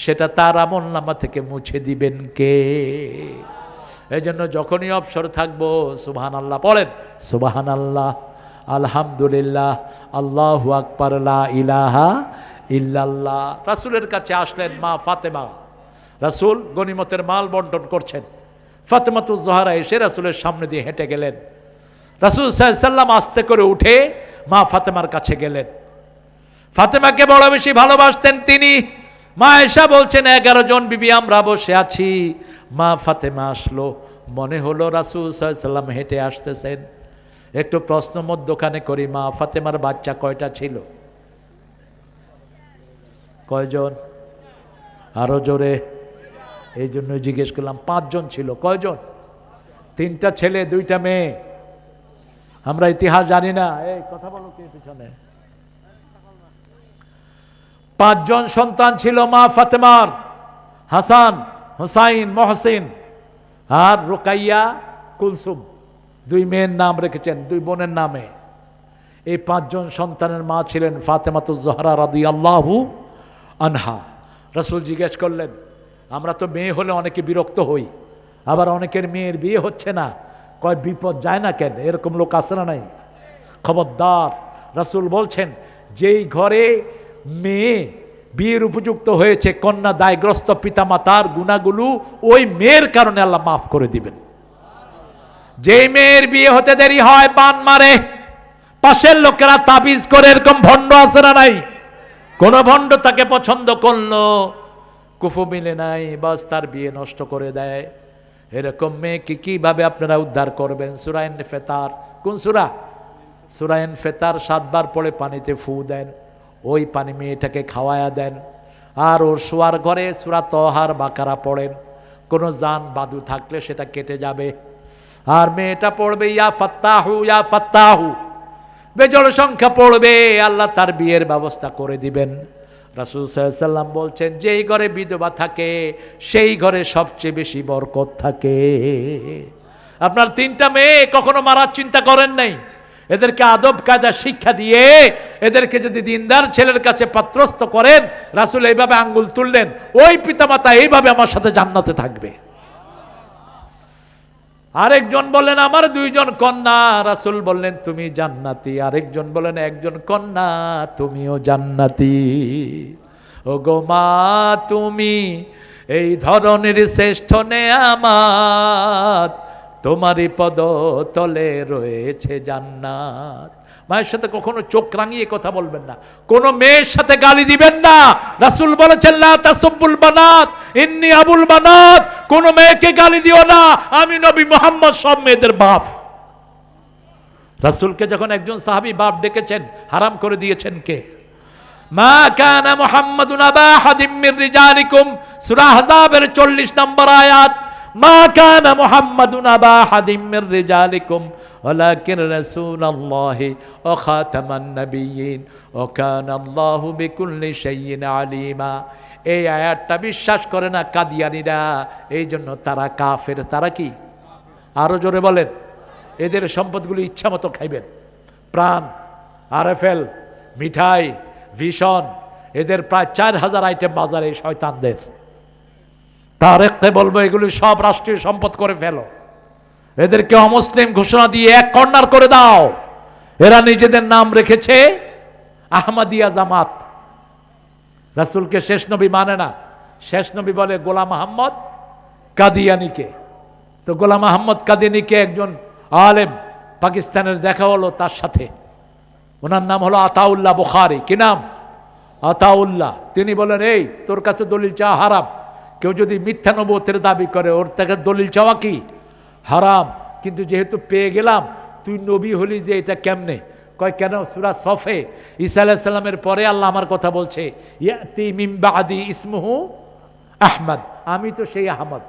সেটা তার আমলনামা থেকে মুছে দিবেন কে? এই জন্য যখনই অবসর থাকবো সুবহানাল্লাহ পড়েন, সুবহানাল্লাহ, আলহামদুলিল্লাহ, আল্লাহু আকবার, লা ইলাহা ইল্লাল্লাহ। রাসূলের কাছে আসলেন মা ফাতেমা, রাসূল গনিমতের মাল বন্টন করছেন। ফাতেমাতুজ জোহরা এসে রাসূলের সামনে দিয়ে হেঁটে গেলেন। রাসূল সাল্লাল্লাহু আলাইহি সাল্লাম আস্তে করে উঠে মা ফাতেমার কাছে গেলেন। ফাতেমাকে বড় বেশি ভালোবাসতেন তিনি। মা আয়েশা বলছেন, 11 জন বিবি আমরা বসে আছি, মা ফাতেমা আসলো, মনে হলো রাসূল সাল্লাল্লাহু আলাইহি সাল্লাম হেঁটে আসতেছেন। একটু প্রশ্ন মধ্যখানে করি, মা ফাতেমার বাচ্চা কয়টা ছিল? কয়জন? আরো জোরে। এই জন্য জিজ্ঞেস করলাম, 5 জন ছিল। কয়জন? 3টা ছেলে 2টা মেয়ে। আমরা ইতিহাস জানি না, এই কথা বলো কে পিছনে। 5 জন সন্তান ছিল মা ফাতেমার, হাসান, হুসাইন, মহসিন আর রুকাইয়া, কুলসুম। 2 মেয়ের নাম রেখেছেন, 2 বোনের নামে। এই 5 জন সন্তানের মা ছিলেন ফাতেমাতুজ জোহরা রাদিয়াল্লাহু আনহা। রাসূল জিজ্ঞেস করলেন, আমরা তো মেয়ে হলে অনেকে বিরক্ত হই, আবার অনেকের মেয়ের বিয়ে হচ্ছে না, কয় বিপদ যায় না কেন? এরকম লোক আছে না নাই? খবরদার। রাসূল বলছেন, যেই ঘরে মেয়ে বিয়ের উপযুক্ত হয়েছে, কন্যা দায়গ্রস্ত পিতামাতার গুনাহগুলো ওই মেয়ের কারণে আল্লাহ মাফ করে দিবেন। যেই মেয়ের বিয়ে হতে দেরি হয়, বান মারে, পাশের লোকেরা তাবিজ করে, এরকম ভণ্ড আছে না নাই? কোন ভণ্ড তাকে পছন্দ করলো, কুফু মিলে নাই, বাস তার বিয়ে নষ্ট করে দেয়। এরকম মেয়েকে কিভাবে আপনারা উদ্ধার করবেন? সূরা ইনফিতার, কোন সূরা? সূরা ইনফিতার 7 বার পড়ে পানিতে ফু দেন, ওই পানি মেয়েটাকে খাওয়ায়া দেন। আর ওর শোয়ার ঘরে সূরা তহার বাকারা পড়েন, কোনো জান বাদু থাকলে সেটা কেটে যাবে। আর মেয়েটা পড়বে ইয়া ফাত্তাহু, ইয়া ফাত্তাহু, বেজোড় সংখ্যা পড়বে, আল্লাহ তার বিয়ের ব্যবস্থা করে দিবেন। রাসূল সাল্লাল্লাহু আলাইহি সাল্লাম বলছেন, যেই ঘরে বিধবা থাকে সেই ঘরে সবচেয়ে বেশি বরকত থাকে। আপনার 3টা মেয়ে কখনো মারার চিন্তা করেন নাই? এদেরকে আদব কায়দা শিক্ষা দিয়ে এদেরকে যদি দিনদার ছেলের কাছে পাত্রস্থ করেন, রাসূল এইভাবে আঙ্গুল তুললেন, ওই পিতামাতা এইভাবে আমার সাথে জান্নাতে থাকবে। আরেকজন বললেন, আমার 2 জন কন্যা, রাসূল বললেন তুমি জান্নাতি। আরেকজন বললেন, একজন কন্যা, তুমিও জান্নাতি। ও গো মা, তুমি এই ধরনের শ্রেষ্ঠ নেয়ামত, তোমারই পদ তলে রয়েছে জান্নাত। মায়ের সাথে কখনো চোখ রাঙিয়ে কথা বলবেন না, কোন মেয়ের সাথে গালি দিবেন না। রাসূল বলেছেন, লা তাসুবুল বানাত ইন্নী আবুল বানাত, কোন মেয়েকে গালি দিও না, আমি নবী মুহাম্মদ সব মেয়েদের বাপ। রাসূলকে যখন একজন সাহাবী বাপ ডেকেছেন, হারাম করে দিয়েছেন কে? মা কানা মুহাম্মাদুন আবা আহাদিম মির রিজালিকুম, সূরা আহজাবের 40 নম্বর আয়াত। মা কানা মুহাম্মাদুন আবা আহাদিম মির রিজালিকুম ওয়ালাকিন রাসূলুল্লাহি ওয়া খাতামান নাবিয়্যিন ওয়া কানা আল্লাহু বিকুল্লি শাইইন আলিমা। এই আয়াতটা বিশ্বাস করে না কাদিয়ানীরা, এই জন্য তারা কাফের। তারা কি? আরো জোরে বলেন। এদের সম্পদগুলি ইচ্ছা মতো খাইবেন, প্রাণ, আরএফএল, মিঠাই, ভিশন, এদের প্রায় 4000 আইটেম বাজারে এই শয়তানদের। তারেককে বলবো, এগুলি সব রাষ্ট্রীয় সম্পদ করে ফেলো, এদেরকে অমুসলিম ঘোষণা দিয়ে এক কর্নার করে দাও। এরা নিজেদের নাম রেখেছে আহমদিয়া জামাত। রাসূলকে শেষ নবী মানে না, শেষ নবী বলে গোলাম আহমদ কাদিয়ানীকে। তো গোলাম আহমদ কাদিয়ানীকে একজন আলেম পাকিস্তানের দেখা হলো তার সাথে, ওনার নাম হলো আতাউল্লাহ বুখারী। কি নাম? আতাউল্লাহ। তিনি বলেন, এই তোর কাছে দলিল চাওয়া হারাম, কেউ যদি মিথ্যা নবুয়তের দাবি করে ওর থেকে দলিল চাওয়া কি হারাম, কিন্তু যেহেতু পেয়ে গেলাম, তুই নবী হলি যে এটা কেমনে? কয় কেন? সূরা সফে ঈসা আলাইহিস সালামের পরে আল্লাহ আমার কথা বলছে, ইয়াতি মিন বাদি ইসমুহু আহমদ, আমি তো সেই আহমদ।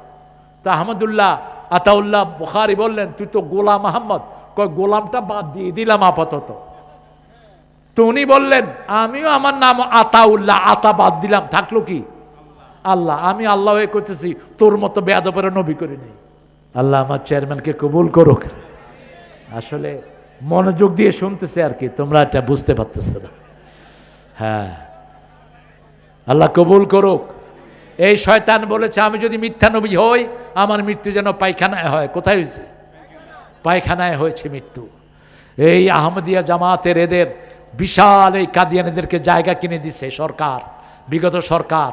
তা আহমদুল্লাহ আতাউল্লাহ বুখারী বললেন, তুই তো গোলাম আহমদ। কয় গোলামটা বাদ দিয়ে দিলাম আপাতত। তো উনি বললেন, আমিও আমার নাম আতাউল্লাহ, আতা বাদ দিলাম, থাকলো কি? আল্লাহ। আমি আল্লাহ হয়ে করতেছি, তোর মতো বেয়াদবের নবী করে নেই। আল্লাহ আমার চেয়ারম্যানকে কবুল করুক। আসলে মনোযোগ দিয়ে শুনতেছে আর কি, তোমরা এটা বুঝতে পারতেছো না। হ্যাঁ, আল্লাহ কবুল করুক। এই শয়তান বলেছে, আমি যদি মিথ্যা নবী হই, আমার মৃত্যু যেন পায়খানায় হয়। কোথায় হয়েছে? পায়খানায় হয়েছে মৃত্যু। এই আহমদিয়া জামাতের এদের বিশাল এই কাদিয়ানীদেরকে জায়গা কিনে দিছে সরকার, বিগত সরকার।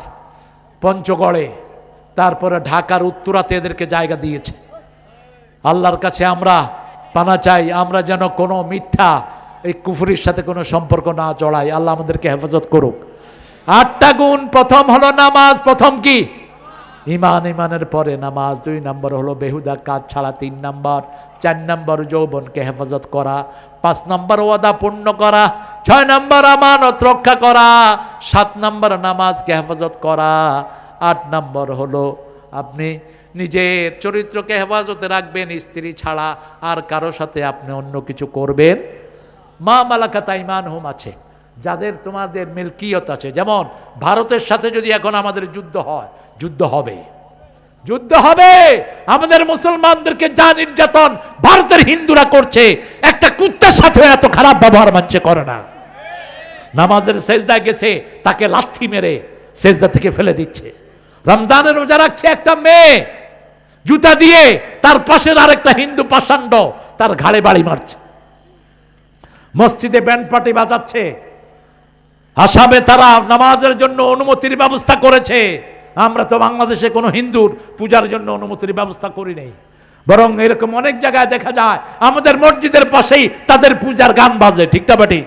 পঞ্চগড়ে, তারপরে ঢাকার উত্তরাতে এদেরকে জায়গা দিয়েছে। আল্লাহর কাছে আমরা পানা চাই, আমরা যেন কোনো মিথ্যা এই কুফরির সাথে কোনো সম্পর্ক না জড়াই। আল্লাহ আমাদেরকে হেফাজত করুক। 8টা গুণ। প্রথম হলো নামাজ। প্রথম কি? ইমান। ইমানের পরে নামাজ। 2 নম্বর হলো বেহুদা কাজ ছাড়া। 3 নম্বর। 4 নম্বর যৌবনকে হেফাজত করা। 5 নম্বর ওয়াদা পূর্ণ করা। 6 নম্বর আমানত রক্ষা করা। 7 নম্বর নামাজকে হেফাজত করা। 8 নম্বর হলো আপনি নিজের চরিত্রকে হেফাজতে রাখবেন, স্ত্রী ছাড়া আর কারো সাথে আপনি অন্য কিছু করবেন। মা মালাকাত আইমানহুম আছে, যাদের তোমাদের মিলকিয়ত আছে। যেমন ভারতের সাথে যদি এখন আমাদের যুদ্ধ হয়, যুদ্ধ হবে, যুদ্ধ হবে। আমাদের মুসলমানদেরকে যা নির্যাতন ভারতের হিন্দুরা করছে, একটা কুত্তার সাথে এত খারাপ ব্যবহার মানুষে করে না। নামাজের সেজদায় গেছে, তাকে লাথি মেরে সেজদা থেকে ফেলে দিচ্ছে। রমজানের রোজা রাখছে একটা মেয়ে, জুতা দিয়ে তার পাশের আরেকটা হিন্দু পাষাণ্ড তার ঘাড়ে বাড়ি মারছে। মসজিদে ব্যান্ড পার্টি বাজাচ্ছে। আসামে তারা নামাজের জন্য অনুমতির ব্যবস্থা করেছে। আমরা তো বাংলাদেশে কোনো হিন্দুর পূজার জন্য অনুমতির ব্যবস্থা করি নাই। বরং এরকম অনেক জায়গায় দেখা যায় আমাদের মসজিদের পাশেই তাদের পূজার গান বাজে। ঠিক না ঠিক?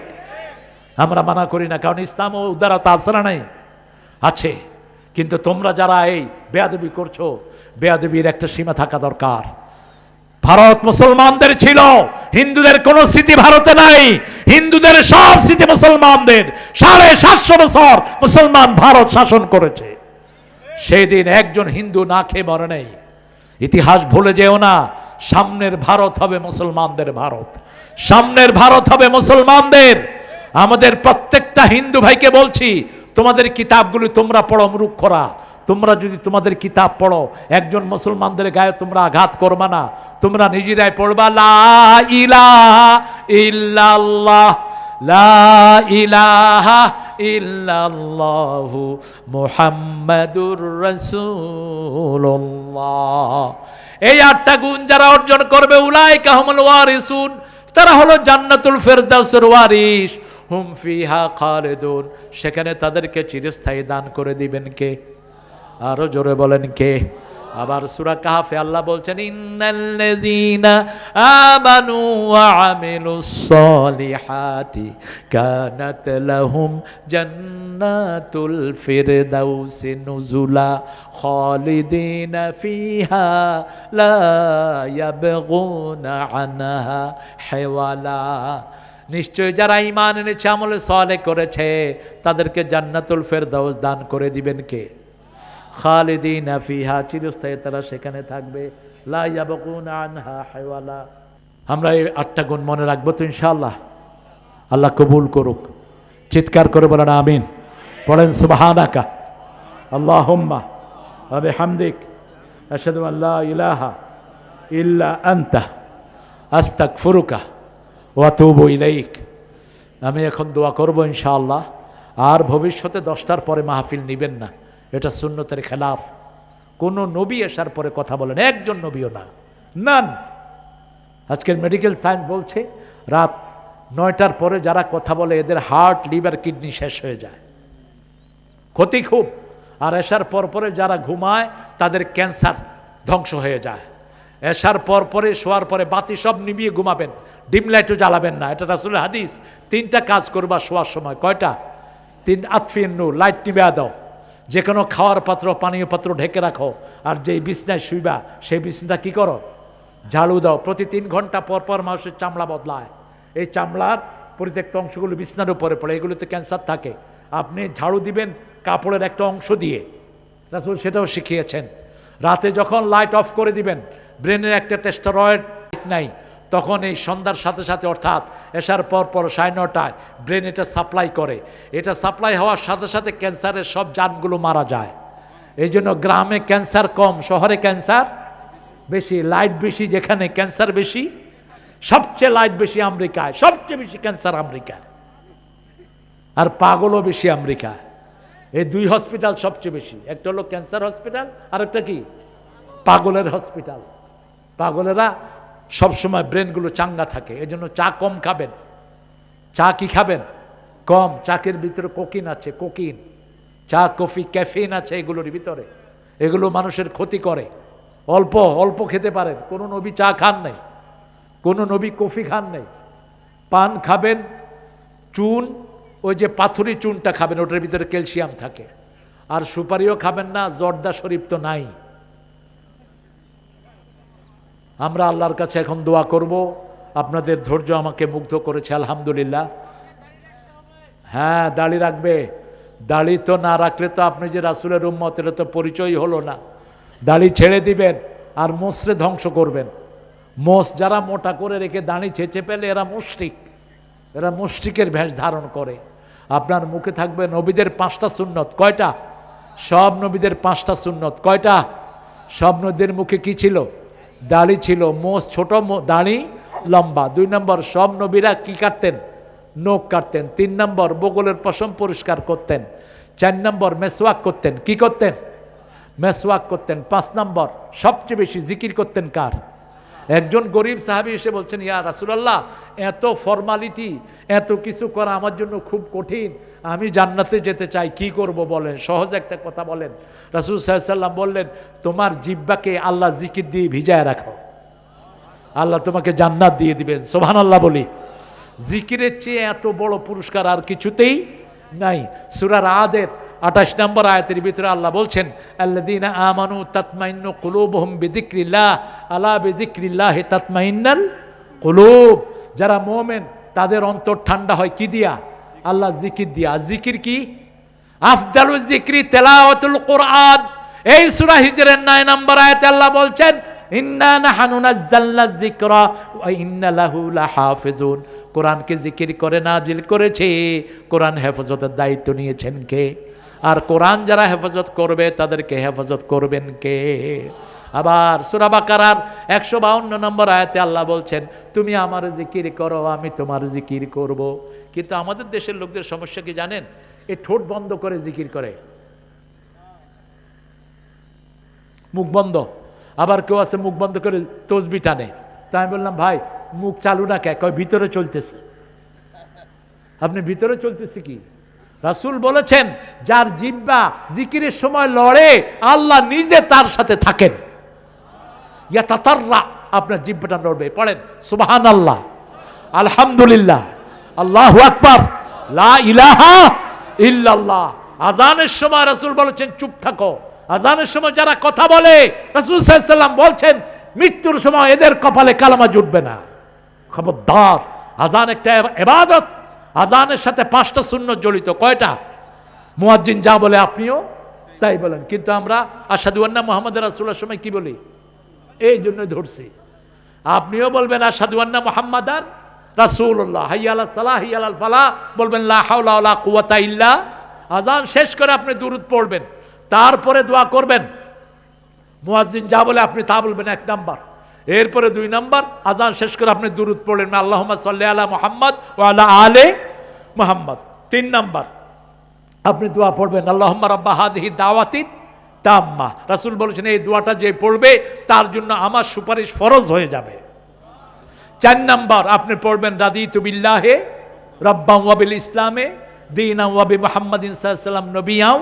আমরা মানা করি না, কারণ ইসলাম ও উদারতা আছে না? নাই, আছে। কিন্তু তোমরা যারা এই বেয়াদবি করছো, বেয়াদবির একটা সীমা থাকা দরকার। ভারত মুসলমানদের ছিল, হিন্দুদের কোন স্মৃতি ভারতে নাই। হিন্দুদের সব স্মৃতি মুসলমানদের। 750 বছর মুসলমান ভারত শাসন করেছে। সেই দিন একজন হিন্দু না খেয়ে মরে নেই। ইতিহাস ভুলে যেও না। সামনের ভারত হবে মুসলমানদের ভারত, সামনের ভারত হবে মুসলমানদের। আমাদের প্রত্যেকটা হিন্দু ভাইকে বলছি, তোমাদের কিতাবগুলি তোমরা পড়ো মূর্খরা। তোমরা যদি তোমাদের কিতাব পড়ো, একজন মুসলমানদের গায়ে তোমরা আঘাত করবা না। তোমরা নিজেরাই পড়বা লা ইলাহা ইল্লাল্লাহ, লা ইলাহা ইল্লাল্লাহু মুহাম্মাদুর রাসূলুল্লাহ। এই 8টা গুণ যারা অর্জন করবে, উলাইকা হুমুল ওয়ারিসুন, তারা হলো জান্নাতুল ফেরদাউসের ওয়ারিস। হুম ফিহা খালিদুন, সেখানে তাদেরকে চিরস্থায়ী দান করে দিবেন কে? আরো জোরে বলেন কে? আবার সূরা কাহফে আল্লাহ বলছেন, ইন্নাল্লাযীনা আমানু ওয়া আমিলুস সলিহাতি কানাত লাহুম জান্নাতুল ফিরদাউসি নুজুলা খালিদিনা ফিহা লা ইয়াবগুনা আনহা হিওয়ালা। নিশ্চয় যারা ঈমান এনেছে, আমলে সালেহ করেছে, তাদেরকে জান্নাতুল ফেরদাউস দান করে দিবেন কে? খালিদিনা ফিহা, চিরস্থায়ী তারা সেখানে থাকবে। লা ইয়াবগুনা আনহা হিওয়ালা। আমরা এই 8টা গুণ মনে রাখবো তো ইনশাআল্লাহ। আল্লাহ কবুল করুক। চিৎকার করে বলেন আমিন। পড়েন সুবহানাকা আল্লাহুম্মা ওয়া বিহামদিক আশহাদু আন লা ইলাহা ইল্লা আনতা আস্তাগফিরুকা ওয়া আতুবু ইলাইক। আমি এখন দোয়া করব ইনশাআল্লাহ। আর ভবিষ্যতে 10টার পরে মাহফিল নেবেন না, এটা সুন্নতের খেলাফ। কোন নবী আসার পরে কথা বলেন, একজন নবীও না, নান। আজকের মেডিকেল সায়েন্স বলছে রাত 9টার পরে যারা কথা বলে এদের হার্ট, লিভার, কিডনি শেষ হয়ে যায়, ক্ষতি খুব। আর এসার পর পরে যারা ঘুমায় তাদের ক্যান্সার ধ্বংস হয়ে যায়। এসার পর পরে শোয়ার পরে বাতি সব নিভিয়ে ঘুমাবেন, ডিম লাইটও জ্বালাবেন না। এটা রাসূলের হাদিস। 3টা কাজ করবা শোয়ার সময়। কয়টা? 3। আতফিন নূর, লাইট নিভে দাও। যে কোনো খাওয়ার পাত্র, পানীয় পাত্র ঢেকে রাখো। আর যেই বিছনায় শুইবা সেই বিছনাটা কি করো? ঝাড়ু দাও। প্রতি 3 ঘন্টা পর পর মানুষের চামড়া বদলায়। এই চামড়ার পরিত্যক্ত অংশগুলো বিছনার উপরে পড়ে, এগুলোতে ক্যান্সার থাকে। আপনি ঝাড়ু দিবেন কাপড়ের একটা অংশ দিয়ে, রাসূল সেটাও শিখিয়েছেন। রাতে যখন লাইট অফ করে দিবেন, ব্রেনের একটা টেস্টোরয়েড নাই, তখন এই সন্ধ্যার সাথে সাথে অর্থাৎ এশার পর 9:30 ব্রেন এটা সাপ্লাই করে। এটা সাপ্লাই হওয়ার সাথে সাথে ক্যান্সারের সব জানগুলো মারা যায়। এই জন্য গ্রামে ক্যান্সার কম, শহরে ক্যান্সার বেশি। লাইট বেশি যেখানে, ক্যান্সার বেশি। সবচেয়ে লাইট বেশি আমেরিকায়, সবচেয়ে বেশি ক্যান্সার আমেরিকায়, আর পাগলও বেশি আমেরিকায়। এই দুই হসপিটাল সবচেয়ে বেশি, একটা হলো ক্যান্সার হসপিটাল, আর একটা কি পাগলের হসপিটাল। পাগলেরা সবসময় ব্রেনগুলো চাঙ্গা থাকে। এই জন্য চা কম খাবেন। চা কি খাবেন? কম। চাকের ভিতরে কোকিন আছে, কোকিন। চা কফি ক্যাফিন আছে এগুলোর ভিতরে, এগুলো মানুষের ক্ষতি করে। অল্প অল্প খেতে পারেন। কোনো নবী চা খান নাই, কোনো নবী কফি খান নাই। পান খাবেন, চুন, ওই যে পাথরি চুনটা খাবেন, ওটার ভিতরে ক্যালসিয়াম থাকে। আর সুপারিও খাবেন না, জর্দা শরীফ তো নাই। আমরা আল্লাহর কাছে এখন দোয়া করব। আপনাদের ধৈর্য আমাকে মুগ্ধ করেছে, আলহামদুলিল্লাহ। হ্যাঁ, দাড়ি রাখবে। দাড়ি তো না রাখলে তো আপনি যে রাসূলের উম্মত, এটা তো পরিচয় হলো না। দাড়ি ছেড়ে দিবেন আর মোষরে ধ্বংস করবেন। মোষ যারা মোটা করে রেখে দাড়ি ছেঁচে পেলে, এরা মুশরিক। এরা মুশরিকের ভেষ ধারণ করে। আপনার মুখে থাকবে নবীদের 5টা সুন্নত। কয়টা? সব নবীদের 5টা সুন্নত। কয়টা? সব নবীদের মুখে কি ছিল? দাড়ি ছিল। মোষ ছোট, দাড়ি লম্বা। 2 নম্বর, সব নবীরা কি কাটতেন? নখ কাটতেন। 3 নম্বর, বগলের পশম পরিষ্কার করতেন। 4 নম্বর, মেসওয়াক করতেন। কি করতেন? মেসওয়াক করতেন। 5 নম্বর, সবচেয়ে বেশি জিকির করতেন কার? একজন গরিব সাহাবী এসে বলছেন, ইয়া রাসূলুল্লাহ, এত ফর্মালিটি, এত কিছু করা আমার জন্য খুব কঠিন। আমি জান্নাতে যেতে চাই, কি করব বলেন? সহজ একটা কথা বলেন। রাসূল সাল্লাল্লাহু আলাইহি ওয়াসাল্লাম বললেন, তোমার জিহ্বাকে আল্লাহ জিকির দিয়ে ভিজায় রাখো, আল্লাহ তোমাকে জান্নাত দিয়ে দিবেন। সুবহানাল্লাহ বলি। জিকিরের চেয়ে এত বড় পুরস্কার আর কিছুতেই নাই। সূরা রাদের 28 নম্বর আয়াতের ভিতরে আল্লাহ বলছেন, আল্লাযীনা আমানু তাতমাইন্নু কুলুবুহুম বিযিকরিল্লাহ, আলা বিযিকরিল্লাহি তাতমাইন্নাল কুলুব। যারা মুমিন তাদের অন্তর ঠান্ডা হয় কি দিয়া? আল্লাহ জিকির দিয়া। জিকির কি? আফদালুজ জিকরি তিলাওয়াতুল কুরআন। এই সূরা হিজরের 9 নম্বর আয়াতে আল্লাহ বলছেন, ইন্না নাহনু নাযালনা যিকরা ওয়া ইন্না লাহু লাহাফিজুন। কোরআনকে জিকির করে নাজিল করেছে, কোরআন হেফাজতের দায়িত্ব নিয়েছেন কে? আর কোরআন যারা হেফাজত করবে তাদেরকে হেফাজত করবেন কে? আবার সূরা বাকারার 152 নম্বর আয়াতে আল্লাহ বলছেন, তুমি আমার জিকির করো, আমি তোমার জিকির করব। কিন্তু আমাদের দেশের লোকদের সমস্যা কি জানেন? এই ঠোঁট বন্ধ করে জিকির করে, মুখ বন্ধ। আবার কেউ আছে মুখ বন্ধ করে তসবি টানে। তাই আমি বললাম, ভাই মুখ চালু না কে? কয় ভিতরে চলতেছে। আপনি ভিতরে চলতেছে কি? রাসূল বলেছেন, যার জিহ্বা জিকিরের সময় লড়ে, আল্লাহ নিজে তার সাথে থাকেন। ইয়াতাতাররা, আপনার জিহ্বাটা লড়বে। পড়েন সুবহানাল্লাহ, আলহামদুলিল্লাহ, আল্লাহু আকবার, লা ইলাহা ইল্লাল্লাহ। আজানের সময় রাসূল বলেছেন চুপ থাকো। আজানের সময় যারা কথা বলে, রাসূল সাল্লাল্লাহু আলাইহি ওয়াসাল্লাম বলছেন মৃত্যুর সময় এদের কপালে কালেমা জুটবে না। খবরদার, আজান একটা ইবাদত। আজানের সাথে 5টা সুন্নত জড়িত। কয়টা? মুয়াজ্জিন যা বলে আপনিও তাই বলেন। কিন্তু আমরা আশহাদু আন্না মুহাম্মাদুর রাসূলুল্লাহ সময় কি বলি? এই জন্য ধরছি। আপনিও বলবেন আশহাদু আন্না মুহাম্মাদার রাসূলুল্লাহ। হাইয়া আলাস সালাহ, হাইয়া আলাল ফালাহ বলবেন, লা হাওলা ওয়ালা কুওয়াতা ইল্লা। আজান শেষ করে আপনি দুরূদ পড়বেন, তারপরে দোয়া করবেন। মুয়াজ্জিন যা বলে আপনি তা বলবেন, 1 নাম্বার। এরপরে 2 নাম্বার, আজান শেষ করে আপনি দুরূদ পড়লেন, আল্লাহুম্মা সাল্লি আলা মুহাম্মদ ওয়া আলা আলে মুহাম্মদ। 3 নাম্বার, আপনি দোয়া পড়বেন, আল্লাহুম্মা রাব্বা হাযিহি দাওয়াতিত তাম্মা। রাসূল বলেছেন, এই দোয়াটা যে পড়বে তার জন্য আমার সুপারিশ ফরজ হয়ে যাবে। 4 নাম্বার, আপনি পড়বেন, রাদিতু বিল্লাহি রাব্বান ওয়া বিল ইসলামে দীনান ওয়া বি মুহাম্মাদিন সাল্লাল্লাহু আলাইহি ওয়াসাল্লাম নবিয়্যাও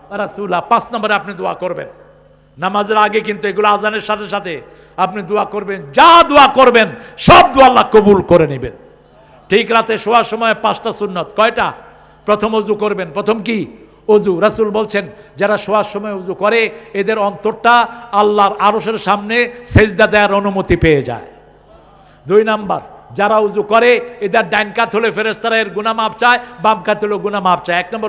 ওয়া রাসূলা। 5 নম্বরে আপনি দোয়া করবেন। নামাজের আগে কিন্তু এগুলো আজানের সাথে সাথে আপনি দোয়া করবেন। যা দোয়া করবেন সব দোয়া আল্লাহ কবুল করে নেবেন। ঠিক রাতে শোয়ার সময় 5টা সুন্নত। কয়টা? প্রথম ওযু করবেন। প্রথম কি? ওযু। রাসূল বলছেন, যারা শোয়ার সময় ওযু করে এদের অন্তরটা আল্লাহর আরশের সামনে সেজদা দেওয়ার অনুমতি পেয়ে যায়। 2 নাম্বার, যারা উজু করে এদের ডাইন কাত হলে ফেরেশতারা এর গুনাহ মাপ চায়, বাম কাত হলে গুনাহ মাপ চায়। 1 নম্বর